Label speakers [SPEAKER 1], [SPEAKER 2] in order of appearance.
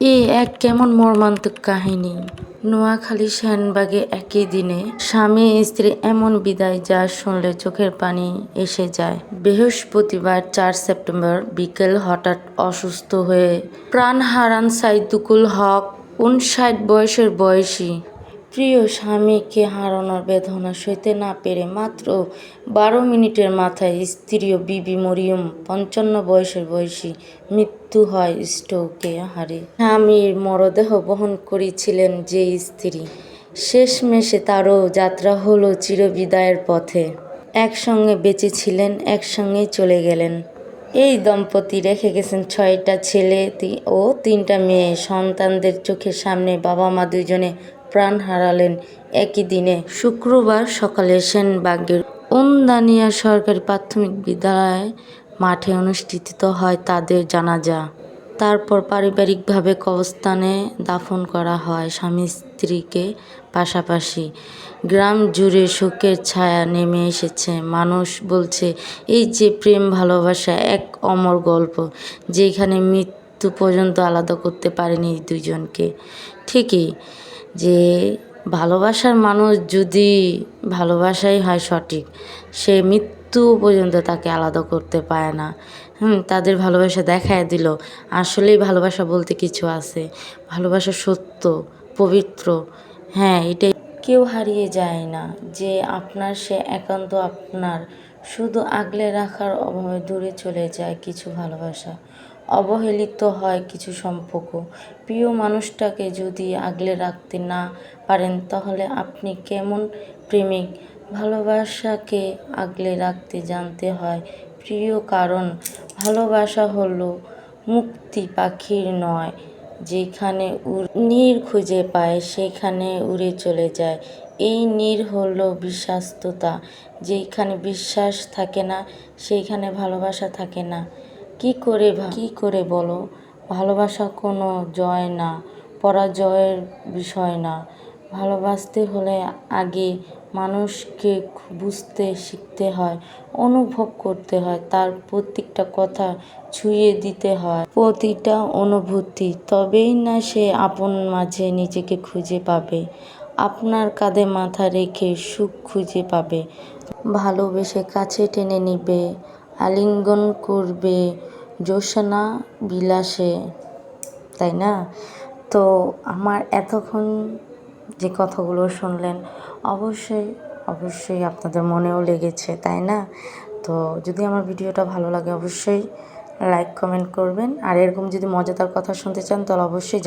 [SPEAKER 1] এক কেমন মর্মান্তিক কাহিনী। নোয়াখালী সেনবাগে একই দিনে স্বামী স্ত্রী এমন বিদায় যা শুনলে চোখের পানি এসে যায়। বৃহস্পতিবার 4 সেপ্টেম্বর বিকেল হঠাৎ অসুস্থ হয়ে প্রাণ হারান সাইদুকুল হক ৫৯ বয়সী। প্রিয় স্বামীকে হারানোর বেদনা সইতে না পেরে মাত্র ১২ মিনিটের মাথায় স্ত্রী বিবি মরিয়ম ৫৫ বয়সী মৃত্যু হয় স্ট্রোকে হারে। স্বামীর মরদেহ বহন করেছিলেন যে স্ত্রী, শেষমেশে তারও যাত্রা হলো চিরবিদায়ের পথে। একসঙ্গে বেঁচে ছিলেন, একসঙ্গেই চলে গেলেন। এই দম্পতি রেখে গেছেন ৬টা ছেলে ও ৩টা মেয়ে। সন্তানদের চোখের সামনে বাবা মা দুজনে প্রাণ হারালেন একই দিনে। শুক্রবার সকালে সেনবাগের ওন্দানিয়া সরকারি প্রাথমিক বিদ্যালয় মাঠে অনুষ্ঠিত হয় তাদের জানাজা। তারপর পারিবারিকভাবে কবরস্থানে দাফন করা হয় স্বামী স্ত্রীকে পাশাপাশি। গ্রাম জুড়ে শোকের ছায়া নেমে এসেছে। মানুষ বলছে, এই যে প্রেম ভালোবাসা এক অমর গল্প, যেখানে মৃত্যু পর্যন্ত আলাদা করতে পারেনি দুজনকে। ঠিকই যে ভালোবাসার মানুষ যদি ভালোবাসাই হয় সঠিক, সে মৃত্যু পর্যন্ত তাকে আলাদা করতে পারে না। তাদের ভালোবাসা দেখায় দিল আসলেই ভালোবাসা বলতে কিছু আছে। ভালোবাসা সত্য, পবিত্র। এটাই কেউ হারিয়ে যায় না। যে আপনার সে একান্ত আপনার। শুধু আগলে রাখার অভাবে দূরে চলে যায় কিছু ভালোবাসা, অবহেলিত হয় কিছু সম্পর্ক। প্রিয় মানুষটাকে যদি আগলে রাখতে না পারেন তাহলে আপনি কেমন প্রেমিক? ভালোবাসাকে আগলে রাখতে জানতে হয় প্রিয়, কারণ ভালোবাসা হলো মুক্তি পাখির নয়, যেখানে নীড় খুঁজে পায় সেখানে উড়ে চলে যায়। এই নীড় হলো বিশ্বাসতা। যেখানে বিশ্বাস থাকে না সেইখানে ভালোবাসা থাকে না। কি করে বলো? ভালোবাসা কোনো জয় না, পরাজয়ের বিষয় না। ভালোবাসতে হলে আগে মানুষকে বুঝতে শিখতে হয়, অনুভব করতে হয়, তার প্রত্যেকটা কথা ছুঁয়ে দিতে হয়, প্রতিটা অনুভূতি। তবেই না সে আপন মাঝে নিজেকে খুঁজে পাবে, আপনার কাঁধে মাথা রেখে সুখ খুঁজে পাবে, ভালোবেসে কাছে টেনে নিবে, আলিঙ্গন করবে জ্যোৎস্না বিলাসে, তাই না? তো আমার এতক্ষণ যে কথাগুলো শুনলেন অবশ্যই আপনাদের মনেও লেগেছে, তাই না? তো যদি আমার ভিডিওটা ভালো লাগে অবশ্যই লাইক কমেন্ট করবেন। আর এরকম যদি মজাদার কথা শুনতে চান তাহলে অবশ্যই